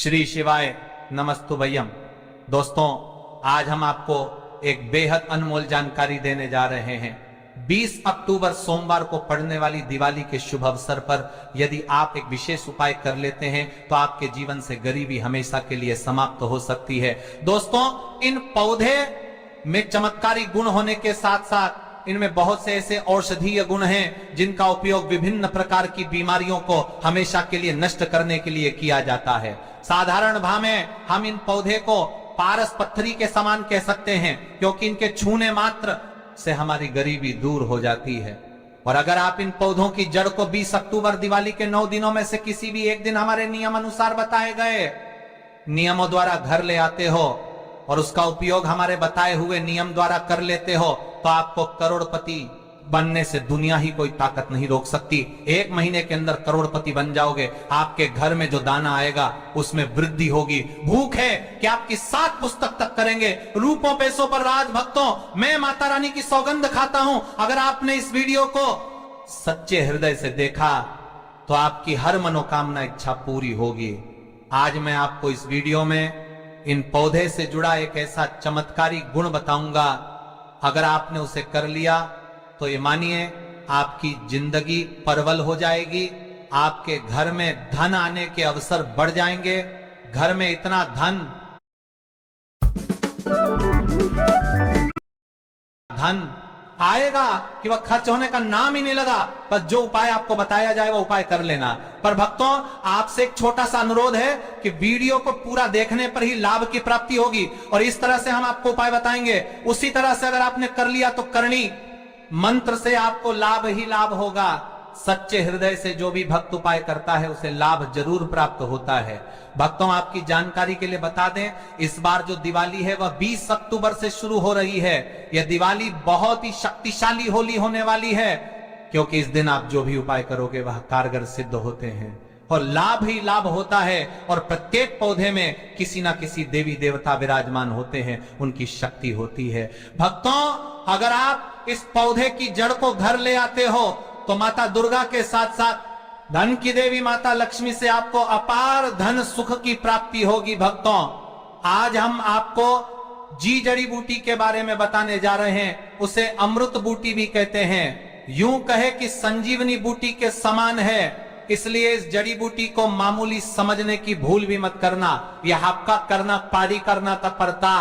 श्री शिवाय नमस्तुभयम। दोस्तों, आज हम आपको एक बेहद अनमोल जानकारी देने जा रहे हैं। 20 अक्टूबर सोमवार को पड़ने वाली दिवाली के शुभ अवसर पर यदि आप एक विशेष उपाय कर लेते हैं तो आपके जीवन से गरीबी हमेशा के लिए समाप्त हो सकती है। दोस्तों, इन पौधे में चमत्कारी गुण होने के साथ साथ इनमें बहुत से ऐसे औषधीय गुण हैं जिनका उपयोग विभिन्न प्रकार की बीमारियों को हमेशा के लिए नष्ट करने के लिए किया जाता है। साधारण भाव में हम इन पौधे को पारस पत्थरी के समान कह सकते हैं, क्योंकि इनके छूने मात्र से हमारी गरीबी दूर हो जाती है। और अगर आप इन पौधों की जड़ को 20 अक्टूबर दिवाली के 9 दिनों में से किसी भी एक दिन हमारे नियम अनुसार बताए गए नियमों द्वारा घर ले आते हो और उसका उपयोग हमारे बताए हुए नियम द्वारा कर लेते हो तो आपको करोड़पति बनने से दुनिया ही कोई ताकत नहीं रोक सकती। 1 महीने के अंदर करोड़पति बन जाओगे। आपके घर में जो दाना आएगा उसमें वृद्धि होगी। भूख है कि आपकी 7 पुस्तक तक करेंगे। रूपों पैसों पर राज भक्तों, मैं माता रानी की सौगंध खाता हूं। अगर आपने इस वीडियो को सच्चे हृदय से देखा तो आपकी हर मनोकामना इच्छा पूरी होगी। आज मैं आपको इस वीडियो में इन पौधे से जुड़ा एक ऐसा चमत्कारी गुण बताऊंगा, अगर आपने उसे कर लिया तो ये मानिए आपकी जिंदगी परवल हो जाएगी। आपके घर में धन आने के अवसर बढ़ जाएंगे। घर में इतना धन आएगा कि वह खर्च होने का नाम ही नहीं लगा। बस जो उपाय आपको बताया जाए वो उपाय कर लेना। पर भक्तों, आपसे एक छोटा सा अनुरोध है कि वीडियो को पूरा देखने पर ही लाभ की प्राप्ति होगी। और इस तरह से हम आपको उपाय बताएंगे, उसी तरह से अगर आपने कर लिया तो करनी मंत्र से आपको लाभ ही लाभ होगा। सच्चे हृदय से जो भी भक्त उपाय करता है उसे लाभ जरूर प्राप्त होता है। भक्तों, आपकी जानकारी के लिए बता दें, इस बार जो दिवाली है वह 20 अक्टूबर से शुरू हो रही है। यह दिवाली बहुत ही शक्तिशाली होली होने वाली है, क्योंकि इस दिन आप जो भी उपाय करोगे वह कारगर सिद्ध होते हैं और लाभ ही लाभ होता है। और प्रत्येक पौधे में किसी ना किसी देवी देवता विराजमान होते हैं, उनकी शक्ति होती है। भक्तों, अगर आप इस पौधे की जड़ को घर ले आते हो तो माता दुर्गा के साथ साथ धन की देवी माता लक्ष्मी से आपको अपार धन सुख की प्राप्ति होगी। भक्तों, आज हम आपको जी जड़ी बूटी के बारे में बताने जा रहे हैं। उसे अमृत बूटी भी कहते हैं। यूं कहे कि संजीवनी बूटी के समान है, इसलिए इस जड़ी बूटी को मामूली समझने की भूल भी मत करना। यह आपका करना पारी करना तत्परता,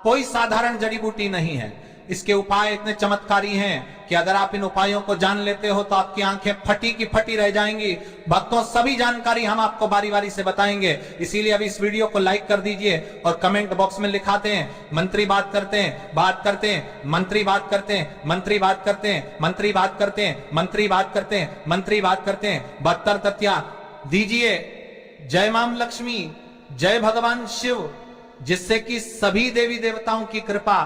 कोई साधारण जड़ी बूटी नहीं है। इसके उपाय इतने चमत्कारी हैं कि अगर आप इन उपायों को जान लेते हो तो आपकी आंखें फटी की फटी रह जाएंगी। भक्तों, सभी जानकारी हम आपको बारी बारी से बताएंगे, इसीलिए अभी इस वीडियो को लाइक कर दीजिए और कमेंट बॉक्स में लिखाते हैं मंत्री बात करते हैं, बात करते हैं, मंत्री बात करते हैं, मंत्री बात करते हैं, मंत्री बात करते हैं, मंत्री बात करते हैं, मंत्री बात करते हैं। 72 तत्या दीजिए। जय मां लक्ष्मी, जय भगवान शिव, जिससे कि सभी देवी देवताओं की कृपा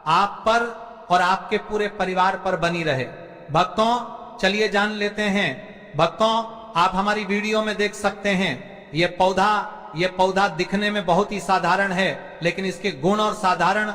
आप पर और आपके पूरे परिवार पर बनी रहे। भक्तों, चलिए जान लेते हैं। भक्तों, आप हमारी वीडियो में देख सकते हैं ये पौधा दिखने में बहुत ही साधारण है, लेकिन इसके गुण और साधारण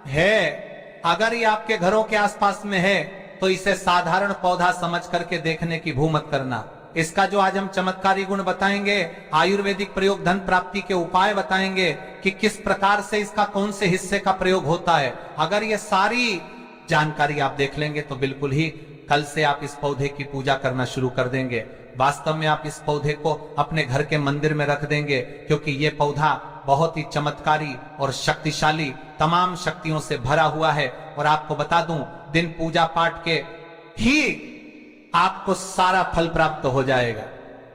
है। अगर ये आपके घरों के आसपास में है तो इसे साधारण पौधा समझ करके देखने की भूल मत करना। इसका जो आज हम चमत्कारी गुण बताएंगे, आयुर्वेदिक प्रयोग धन प्राप्ति के उपाय बताएंगे कि किस प्रकार से इसका कौन से हिस्से का प्रयोग होता है। अगर ये सारी जानकारी आप देख लेंगे तो बिल्कुल ही कल से आप इस पौधे की पूजा करना शुरू कर देंगे। वास्तव में आप इस पौधे को अपने घर के मंदिर में रख देंगे, क्योंकि ये पौधा बहुत ही चमत्कारी और शक्तिशाली, तमाम शक्तियों से भरा हुआ है। और आपको बता दूं, दिन पूजा पाठ के ही आपको सारा फल प्राप्त हो जाएगा।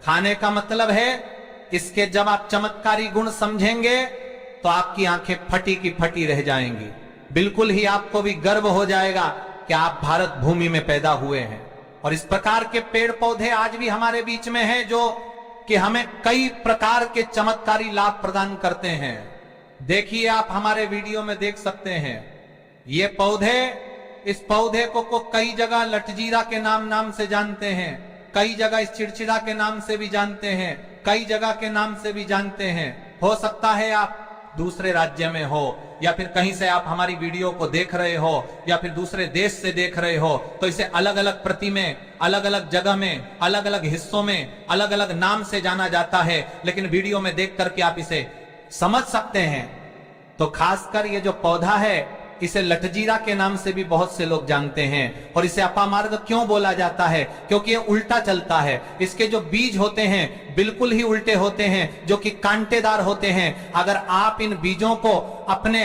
खाने का मतलब है, इसके जब आप चमत्कारी गुण समझेंगे तो आपकी आंखें फटी की फटी रह जाएंगी। बिल्कुल ही आपको भी गर्व हो जाएगा कि आप भारत भूमि में पैदा हुए हैं। और इस प्रकार के पेड़ पौधे आज भी हमारे बीच में हैं जो कि हमें कई प्रकार के चमत्कारी लाभ प्रदान करते हैं। देखिए, आप हमारे वीडियो में देख सकते हैं ये पौधे। इस पौधे को कई जगह लटजीरा के नाम से जानते हैं, कई जगह इस चिड़चिड़ा के नाम से भी जानते हैं, कई जगह के नाम से भी जानते हैं। हो सकता है आप दूसरे राज्य में हो या फिर कहीं से आप हमारी वीडियो को देख रहे हो या फिर दूसरे देश से देख रहे हो, तो इसे अलग अलग प्रति में, अलग अलग जगह में, अलग अलग हिस्सों में अलग अलग नाम से जाना जाता है, लेकिन वीडियो में देख करके आप इसे समझ सकते हैं। तो खासकर ये जो पौधा है इसे लठजीरा के नाम से भी बहुत से लोग जानते हैं। और इसे अपामार्ग क्यों बोला जाता है? क्योंकि ये उल्टा चलता है। इसके जो बीज होते हैं बिल्कुल ही उल्टे होते हैं, जो कि कांटेदार होते हैं। अगर आप इन बीजों को अपने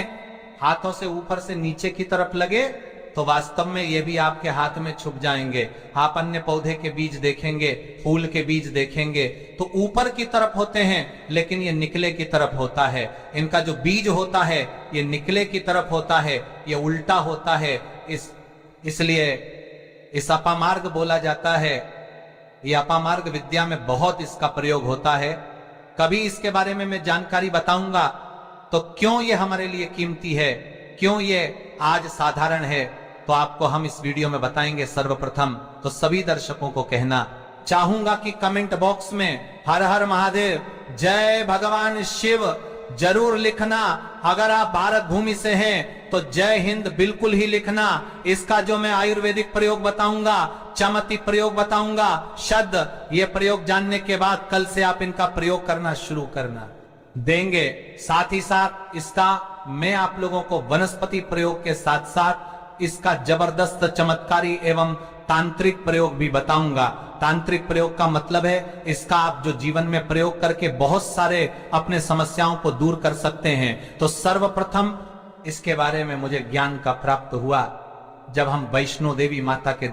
हाथों से ऊपर से नीचे की तरफ लगे तो वास्तव में ये भी आपके हाथ में छुप जाएंगे। आप अन्य पौधे के बीज देखेंगे, फूल के बीज देखेंगे तो ऊपर की तरफ होते हैं, लेकिन ये निकले की तरफ होता है। इनका जो बीज होता है ये निकले की तरफ होता है, ये उल्टा होता है। इसलिए इस अपामार्ग बोला जाता है। ये अपामार्ग विद्या में बहुत इसका प्रयोग होता है। कभी इसके बारे में मैं जानकारी बताऊंगा तो क्यों ये हमारे लिए कीमती है, क्यों ये आज साधारण है, तो आपको हम इस वीडियो में बताएंगे। सर्वप्रथम तो सभी दर्शकों को कहना चाहूंगा कि कमेंट बॉक्स में हर हर महादेव, जय भगवान शिव जरूर लिखना। अगर आप भारत भूमि से हैं तो जय हिंद बिल्कुल ही लिखना। इसका जो मैं आयुर्वेदिक प्रयोग बताऊंगा, चमती प्रयोग बताऊंगा, शब्द, ये प्रयोग जानने के बाद कल से आप इनका प्रयोग करना शुरू करना देंगे। साथ ही साथ इसका मैं आप लोगों को वनस्पति प्रयोग के साथ साथ इसका जबरदस्त चमत्कारी एवं तांत्रिक प्रयोग भी बताऊंगा। तांत्रिक प्रयोग का मतलब है इसका आप जो जीवन में प्रयोग करके बहुत सारे अपने समस्याओं को दूर कर सकते हैं। तो सर्वप्रथम इसके बारे में मुझे ज्ञान का प्राप्त हुआ जब हम वैष्णो देवी माता के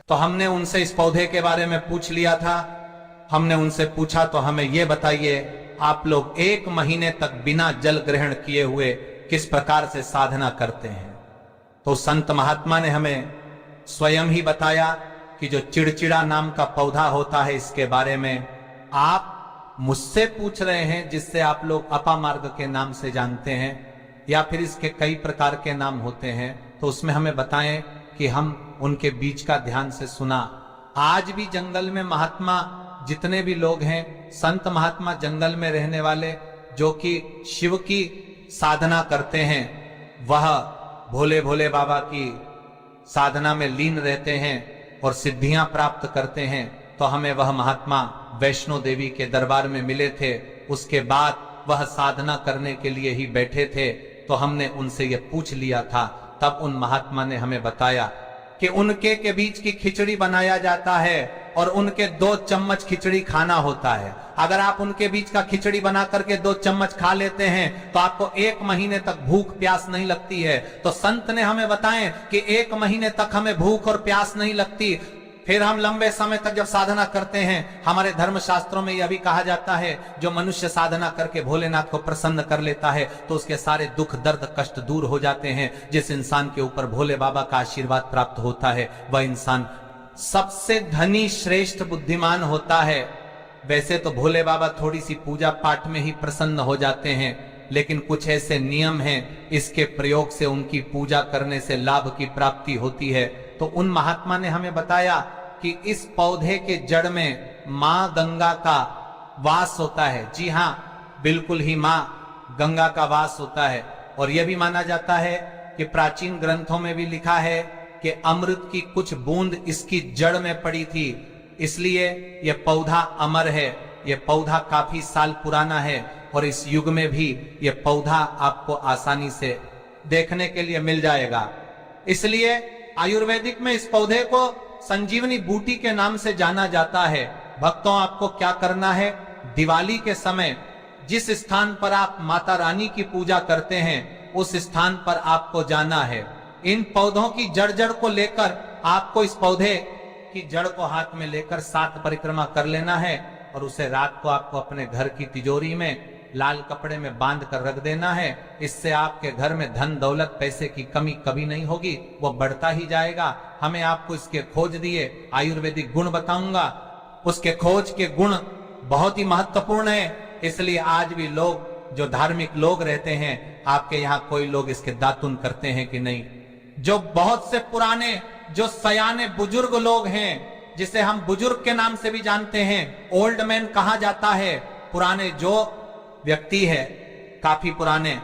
तो हमने उनसे इस पौधे के बारे में पूछ लिया था। हमने उनसे पूछा तो हमें ये बताइए आप लोग 1 महीने तक बिना जल ग्रहण किए हुए किस प्रकार से साधना करते हैं? तो संत महात्मा ने हमें स्वयं ही बताया कि जो चिड़चिड़ा नाम का पौधा होता है इसके बारे में आप मुझसे पूछ रहे हैं, जिससे आप लोग अपामार्ग के नाम से जानते हैं, या फिर इसके कई प्रकार के नाम होते हैं। तो उसमें हमें बताएं कि हम उनके बीच का ध्यान से सुना। आज भी जंगल में महात्मा जितने भी लोग हैं, संत महात्मा जंगल में रहने वाले जो कि शिव की साधना करते हैं, वह भोले भोले बाबा की साधना में लीन रहते हैं और सिद्धियां प्राप्त करते हैं। तो हमें वह महात्मा वैष्णो देवी के दरबार में मिले थे। उसके बाद वह साधना करने के लिए ही बैठे थे। तो हमने उनसे यह पूछ लिया था। तब उन महात्मा ने हमें बताया कि उनके के बीच की खिचड़ी बनाया जाता है और उनके 2 चम्मच खिचड़ी खाना होता है। अगर आप उनके बीच का खिचड़ी बना करके 2 चम्मच खा लेते हैं तो आपको 1 महीने तक भूख प्यास नहीं लगती है। तो संत ने हमें बताएं कि 1 महीने तक हमें भूख और प्यास नहीं लगती। फिर हम लंबे समय तक जब साधना करते हैं, हमारे धर्म शास्त्रों में यह भी कहा जाता है जो मनुष्य साधना करके भोलेनाथ को प्रसन्न कर लेता है तो उसके सारे दुख दर्द कष्ट दूर हो जाते हैं। जिस इंसान के ऊपर भोले बाबा का आशीर्वाद प्राप्त होता है वह इंसान सबसे धनी श्रेष्ठ बुद्धिमान होता है। वैसे तो भोले बाबा थोड़ी सी पूजा पाठ में ही प्रसन्न हो जाते हैं, लेकिन कुछ ऐसे नियम हैं इसके प्रयोग से उनकी पूजा करने से लाभ की प्राप्ति होती है। तो उन महात्मा ने हमें बताया कि इस पौधे के जड़ में मां गंगा का वास होता है। जी हाँ, बिल्कुल ही मां गंगा का वास होता है। और यह भी माना जाता है कि प्राचीन ग्रंथों में भी लिखा है कि अमृत की कुछ बूंद इसकी जड़ में पड़ी थी, इसलिए यह पौधा अमर है। यह पौधा काफी साल पुराना है और इस युग में भी यह पौधा आपको आसानी से देखने के लिए मिल जाएगा। इसलिए आयुर्वेदिक में इस पौधे को संजीवनी बूटी के नाम से जाना जाता है। भक्तों, आपको क्या करना है? दिवाली के समय जिस स्थान पर आप माता रानी की पूजा करते हैं उस स्थान पर आपको जाना है। इन पौधों की जड़ को लेकर आपको इस पौधे की जड़ को हाथ में लेकर 7 परिक्रमा कर लेना है और उसे रात को आपको अपने घर की तिजोरी में लाल कपड़े में बांध कर रख देना है। इससे आपके घर में धन दौलत पैसे की कमी कभी नहीं होगी, वो बढ़ता ही जाएगा। हमें आपको इसके खोज दिए आयुर्वेदिक गुण बताऊंगा। उसके खोज के गुण बहुत ही महत्वपूर्ण है। इसलिए आज भी लोग जो धार्मिक लोग रहते हैं, आपके यहाँ कोई लोग इसके दातुन करते हैं कि नहीं? जो बहुत से पुराने जो सयाने बुजुर्ग लोग हैं, जिसे हम बुजुर्ग के नाम से भी जानते हैं, ओल्ड मैन कहा जाता है, पुराने जो व्यक्ति है, काफी पुराने,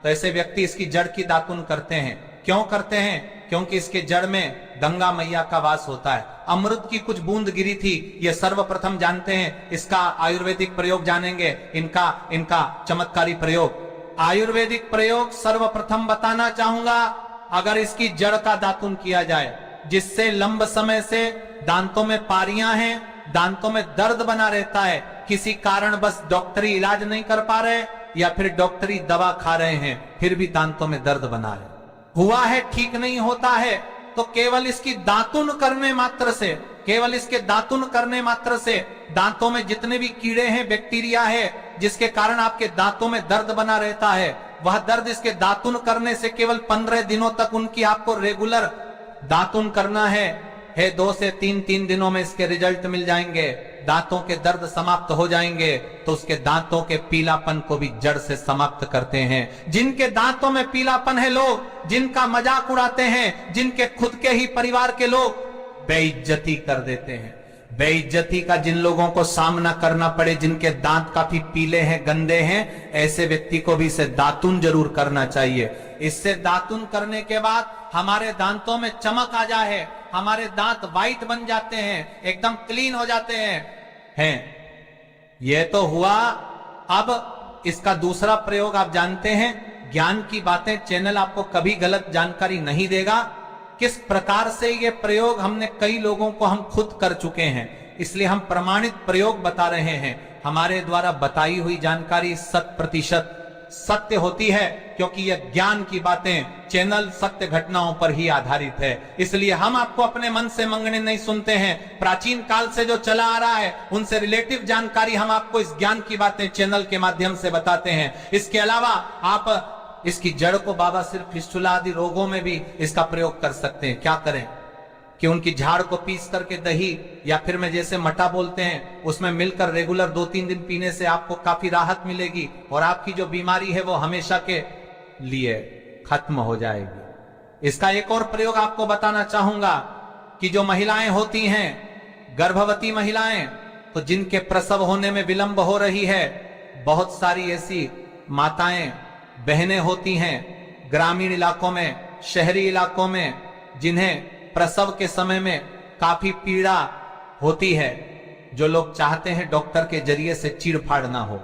तो ऐसे व्यक्ति इसकी जड़ की दातुन करते हैं। क्यों करते हैं? क्योंकि इसके जड़ में गंगा मैया का वास होता है। अमृत की कुछ बूंद गिरी थी, ये सर्वप्रथम जानते हैं। इसका आयुर्वेदिक प्रयोग जानेंगे, इनका चमत्कारी प्रयोग। आयुर्वेदिक प्रयोग सर्वप्रथम बताना चाहूंगा। अगर इसकी जड़ का दातुन किया जाए, जिससे लंब समय से दांतों में पारियां हैं, दांतों में दर्द बना रहता है, किसी कारण बस डॉक्टरी इलाज नहीं कर पा रहे या फिर डॉक्टरी दवा खा रहे हैं, फिर भी दांतों में दर्द बना रहे, हुआ है, ठीक नहीं होता है, तो केवल इसकी दातुन करने मात्र से, केवल इसके दातुन करने मात्र से दांतों में जितने भी कीड़े हैं, बैक्टीरिया है, जिसके कारण आपके दांतों में दर्द बना रहता है, वह दर्द इसके दातुन करने से केवल 15 दिनों तक उनकी आपको रेगुलर दातुन करना है 2 से 3 दिनों में इसके रिजल्ट मिल जाएंगे, दांतों के दर्द समाप्त हो जाएंगे। तो उसके दांतों के पीलापन को भी जड़ से समाप्त करते हैं। जिनके दांतों में पीलापन है, लोग जिनका मजाक उड़ाते हैं, जिनके खुद के ही परिवार के लोग बेइज्जती कर देते हैं, बेइज्जती का जिन लोगों को सामना करना पड़े, जिनके दांत काफी पीले हैं, गंदे हैं, ऐसे व्यक्ति को भी इसे दातुन जरूर करना चाहिए। इससे दातुन करने के बाद हमारे दांतों में चमक आ जाए, हमारे दांत वाइट बन जाते हैं, एकदम क्लीन हो जाते हैं। यह तो हुआ। अब इसका दूसरा प्रयोग आप जानते हैं। ज्ञान की बातें चैनल आपको कभी गलत जानकारी नहीं देगा। किस प्रकार से ये प्रयोग हमने कई लोगों को हम खुद कर चुके हैं, इसलिए हम प्रमाणित प्रयोग बता रहे हैं। हमारे द्वारा बताई हुई जानकारी 100% सत्य होती है, क्योंकि यह ज्ञान की बातें चैनल सत्य घटनाओं पर ही आधारित है। इसलिए हम आपको अपने मन से मंगने नहीं सुनते हैं। प्राचीन काल से जो चला आ रहा है, उनसे रिलेटिव जानकारी हम आपको इस ज्ञान की बातें चैनल के माध्यम से बताते हैं। इसके अलावा आप इसकी जड़ को बाबा सिर्फ फिस्टुला आदि रोगों में भी इसका प्रयोग कर सकते हैं। क्या करें कि उनकी झाड़ को पीस करके दही या फिर में जैसे मटा बोलते हैं, उसमें मिलकर रेगुलर 2-3 दिन पीने से आपको काफी राहत मिलेगी और आपकी जो बीमारी है वो हमेशा के लिए खत्म हो जाएगी। इसका एक और प्रयोग आपको बताना चाहूंगा कि जो महिलाएं होती हैं, गर्भवती महिलाएं, तो जिनके प्रसव होने में विलंब हो रही है, बहुत सारी ऐसी माताएं बहनें होती हैं ग्रामीण इलाकों में, शहरी इलाकों में, जिन्हें प्रसव के समय में काफी पीड़ा होती है, जो लोग चाहते हैं डॉक्टर के जरिए से चीरफाड़ ना हो।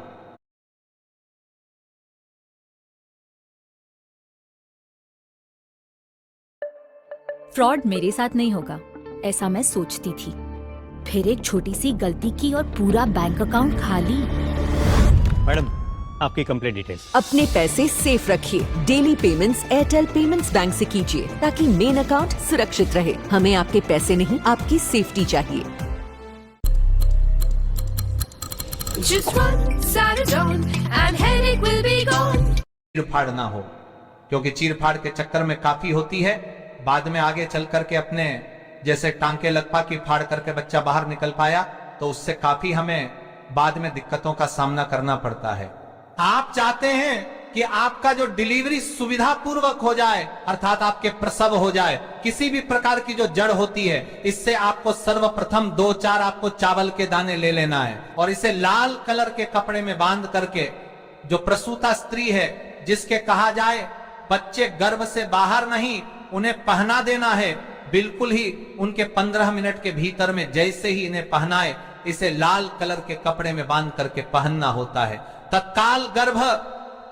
फ्रॉड मेरे साथ नहीं होगा, ऐसा मैं सोचती थी। फिर एक छोटी सी गलती की और पूरा बैंक अकाउंट खाली। मैडम, आपकी कंप्लेंट डिटेल्स। अपने पैसे सेफ रखिए। Daily payments Airtel payments bank से कीजिए, ताकि मेन अकाउंट सुरक्षित रहे। हमें आपके पैसे नहीं, आपकी सेफ्टी चाहिए। Just one Saradone and headache will be gone. चीरफाड़ ना हो, क्योंकि चीरफाड़ के चक्कर में काफी होती है। बाद में आगे चल करके अपने जैसे टांके लगपा की फाड़ करके बच्चा बाहर निकल पाया, तो उससे काफी हमें बाद में दिक्कतों का सामना करना पड़ता है। आप चाहते हैं कि आपका जो डिलीवरी सुविधा पूर्वक हो जाए, अर्थात आपके प्रसव हो जाए, किसी भी प्रकार की जो जड़ होती है, इससे आपको सर्वप्रथम 2-4 आपको चावल के दाने ले लेना है और इसे लाल कलर के कपड़े में बांध करके, जो प्रसूता स्त्री है, जिसके कहा जाए बच्चे गर्भ से बाहर नहीं, उन्हें पहना देना है। बिल्कुल ही उनके 15 मिनट के भीतर में जैसे ही इन्हें पहनाए, इसे लाल कलर के कपड़े में बांध करके पहनना होता है। तत्काल गर्भ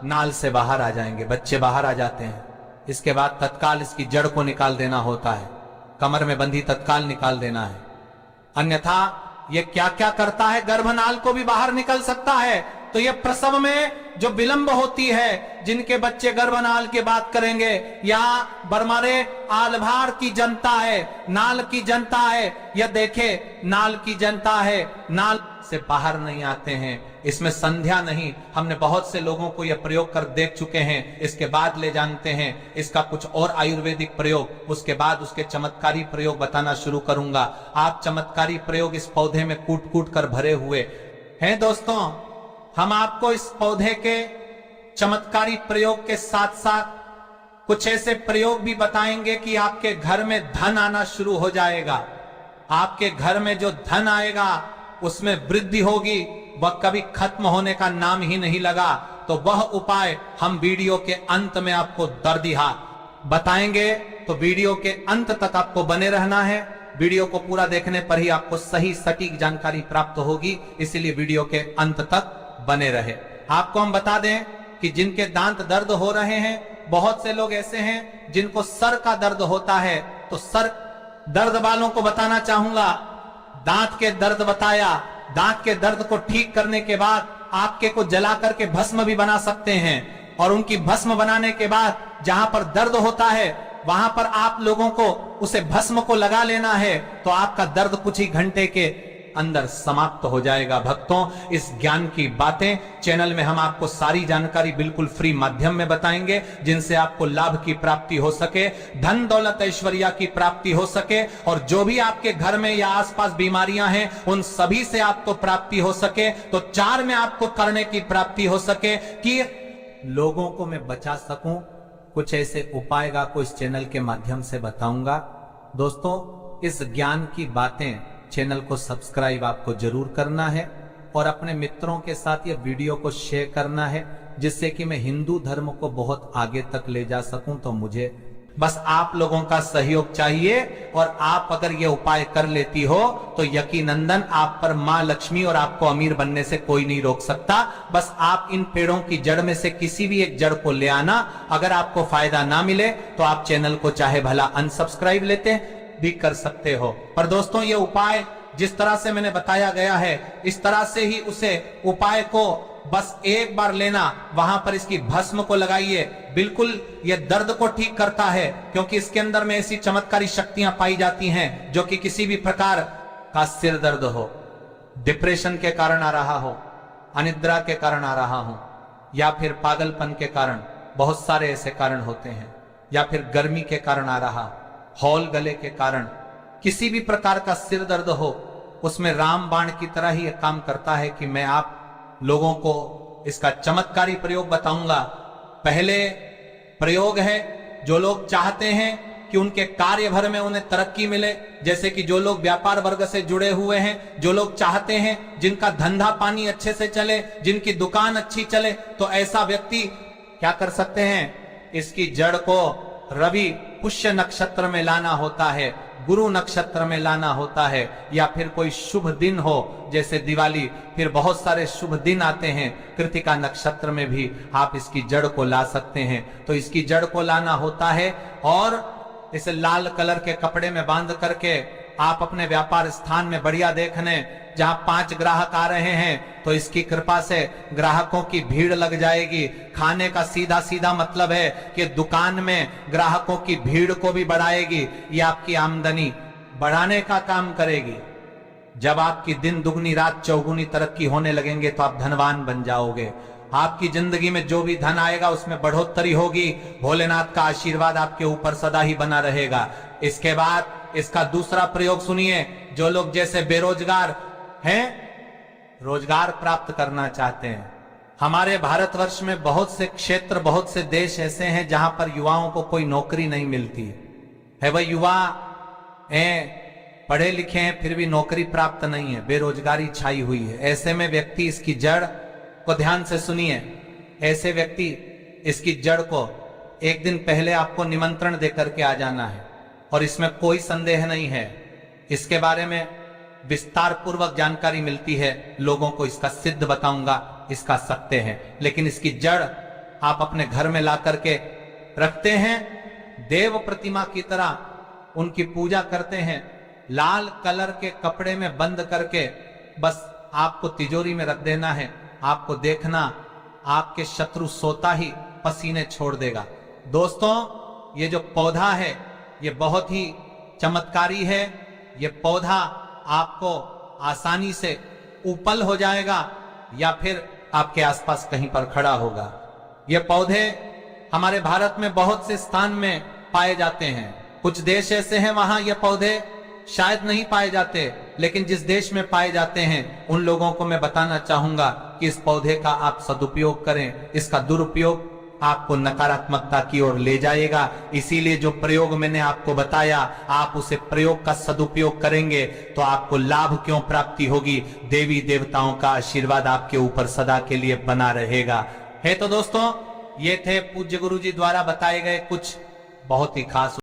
नाल से बाहर आ जाएंगे, बच्चे बाहर आ जाते हैं। इसके बाद तत्काल इसकी जड़ को निकाल देना होता है, कमर में बंधी तत्काल निकाल देना है। अन्यथा ये क्या क्या करता है, गर्भनाल को भी बाहर निकल सकता है। तो ये प्रसव में जो विलंब होती है, जिनके बच्चे गर्भनाल की बात करेंगे, या बरमारे आलभार की जनता है, नाल की जनता है, या देखे नाल की जनता है, नाल से बाहर नहीं आते हैं, इसमें संध्या नहीं। हमने बहुत से लोगों को यह प्रयोग कर देख चुके हैं। इसके बाद ले जानते हैं इसका कुछ और आयुर्वेदिक प्रयोग, उसके बाद उसके चमत्कारी प्रयोग बताना शुरू करूंगा। आप चमत्कारी प्रयोग इस पौधे में कूट कूट कर भरे हुए हैं। दोस्तों, हम आपको इस पौधे के चमत्कारी प्रयोग के साथ साथ कुछ ऐसे प्रयोग भी बताएंगे कि आपके घर में धन आना शुरू हो जाएगा। आपके घर में जो धन आएगा उसमें वृद्धि होगी, वह कभी खत्म होने का नाम ही नहीं लगा। तो वह उपाय हम वीडियो के अंत में आपको दर्दिहा बताएंगे। तो वीडियो के अंत तक आपको बने रहना है। वीडियो को पूरा देखने पर ही आपको सही सटीक जानकारी प्राप्त होगी, इसीलिए वीडियो के अंत तक बने रहे। आपको हम बता दें कि जिनके दांत दर्द हो रहे हैं, बहुत से लोग ऐसे हैं जिनको सर का दर्द होता है, तो सर दर्द वालों को बताना चाहूंगा, दांत के दर्द बताया, दांत के दर्द को ठीक करने के बाद आपके को जला करके भस्म भी बना सकते हैं, और उनकी भस्म बनाने के बाद जहां पर दर्द होता है वहां पर आप लोगों को उसे भस्म को लगा लेना है, तो आपका दर्द कुछ ही घंटे के अंदर समाप्त हो जाएगा। भक्तों, इस ज्ञान की बातें चैनल में हम आपको सारी जानकारी बिल्कुल फ्री माध्यम में बताएंगे, जिनसे आपको लाभ की प्राप्ति हो सके, धन दौलत ऐश्वर्या की प्राप्ति हो सके, और जो भी आपके घर में या आसपास बीमारियां हैं उन सभी से आपको प्राप्ति हो सके। तो 4 में आपको करने की प्राप्ति हो सके कि लोगों को मैं बचा सकूं। कुछ ऐसे उपाय को इस चैनल के माध्यम से बताऊंगा। दोस्तों, इस ज्ञान की बातें चैनल को सब्सक्राइब आपको जरूर करना है, और अपने मित्रों के साथ ये वीडियो को शेयर करना है, जिससे कि मैं हिंदू धर्म को बहुत आगे तक ले जा सकूं। तो मुझे बस आप लोगों का सहयोग चाहिए, और आप अगर ये उपाय कर लेती हो तो यकीनंदन आप पर मां लक्ष्मी और आपको अमीर बनने से कोई नहीं रोक सकता। बस आप इन पेड़ों की जड़ में से किसी भी एक जड़ को ले आना। अगर आपको फायदा ना मिले तो आप चैनल को चाहे भला अनसब्सक्राइब लेते भी कर सकते हो। पर दोस्तों, ये उपाय जिस तरह से मैंने बताया गया है, इस तरह से ही उसे उपाय को बस एक बार लेना, वहां पर इसकी भस्म को लगाइए। बिल्कुल ये दर्द को ठीक करता है, क्योंकि इसके अंदर में ऐसी चमत्कारी शक्तियां पाई जाती हैं जो कि किसी भी प्रकार का सिर दर्द हो, डिप्रेशन के कारण आ रहा हो, अनिद्रा के कारण आ रहा हो, या फिर पागलपन के कारण, बहुत सारे ऐसे कारण होते हैं, या फिर गर्मी के कारण आ रहा, हौल गले के कारण, किसी भी प्रकार का सिर दर्द हो, उसमें राम बाण की तरह ही यह काम करता है कि मैं आप लोगों को इसका चमत्कारी प्रयोग बताऊंगा। पहले प्रयोग है, जो लोग चाहते हैं कि उनके कार्य भर में उन्हें तरक्की मिले, जैसे कि जो लोग व्यापार वर्ग से जुड़े हुए हैं, जो लोग चाहते हैं जिनका धंधा पानी अच्छे से चले, जिनकी दुकान अच्छी चले, तो ऐसा व्यक्ति क्या कर सकते हैं, इसकी जड़ को रवि पुष्य नक्षत्र में लाना होता है, गुरु नक्षत्र में लाना होता है, या फिर कोई शुभ दिन हो जैसे दिवाली, फिर बहुत सारे शुभ दिन आते हैं, कृतिका नक्षत्र में भी आप इसकी जड़ को ला सकते हैं। तो इसकी जड़ को लाना होता है, और इसे लाल कलर के कपड़े में बांध करके आप अपने व्यापार स्थान में बढ़िया देखने, जहां 5 ग्राहक आ रहे हैं तो इसकी कृपा से ग्राहकों की भीड़ लग जाएगी। खाने का सीधा सीधा मतलब है कि दुकान में ग्राहकों की भीड़ को भी बढ़ाएगी, ये आपकी आमदनी बढ़ाने का काम करेगी। जब आपकी दिन दुगनी रात चौगुनी तरक्की होने लगेंगे तो आप धनवान बन जाओगे। आपकी जिंदगी में जो भी धन आएगा उसमें बढ़ोतरी होगी, भोलेनाथ का आशीर्वाद आपके ऊपर सदा ही बना रहेगा। इसके बाद इसका दूसरा प्रयोग सुनिए, जो लोग जैसे बेरोजगार हैं, रोजगार प्राप्त करना चाहते हैं। हमारे भारतवर्ष में बहुत से क्षेत्र, बहुत से देश ऐसे हैं जहां पर युवाओं को कोई नौकरी नहीं मिलती है। वह युवा हैं, पढ़े लिखे हैं, फिर भी नौकरी प्राप्त नहीं है, बेरोजगारी छाई हुई है। ऐसे में व्यक्ति इसकी जड़ को ध्यान से सुनिए, ऐसे व्यक्ति इसकी जड़ को एक दिन पहले आपको निमंत्रण देकर के आ जाना है, और इसमें कोई संदेह नहीं है। इसके बारे में विस्तार पूर्वक जानकारी मिलती है, लोगों को इसका सिद्ध बताऊंगा, इसका सत्य है। लेकिन इसकी जड़ आप अपने घर में ला करके रखते हैं, देव प्रतिमा की तरह उनकी पूजा करते हैं, लाल कलर के कपड़े में बंद करके बस आपको तिजोरी में रख देना है। आपको देखना, आपके शत्रु सोता ही पसीने छोड़ देगा। दोस्तों, ये जो पौधा है ये बहुत ही चमत्कारी है। ये पौधा आपको आसानी से उपल हो जाएगा या फिर आपके आसपास कहीं पर खड़ा होगा। ये पौधे हमारे भारत में बहुत से स्थान में पाए जाते हैं। कुछ देश ऐसे हैं वहां ये पौधे शायद नहीं पाए जाते, लेकिन जिस देश में पाए जाते हैं उन लोगों को मैं बताना चाहूंगा कि इस पौधे का आप सदुपयोग करें। इसका दुरुपयोग आपको नकारात्मकता की ओर ले जाएगा। इसीलिए जो प्रयोग मैंने आपको बताया, आप उसे प्रयोग का सदुपयोग करेंगे तो आपको लाभ क्यों प्राप्ति होगी। देवी देवताओं का आशीर्वाद आपके ऊपर सदा के लिए बना रहेगा। है तो दोस्तों ये थे पूज्य गुरु जी द्वारा बताए गए कुछ बहुत ही खास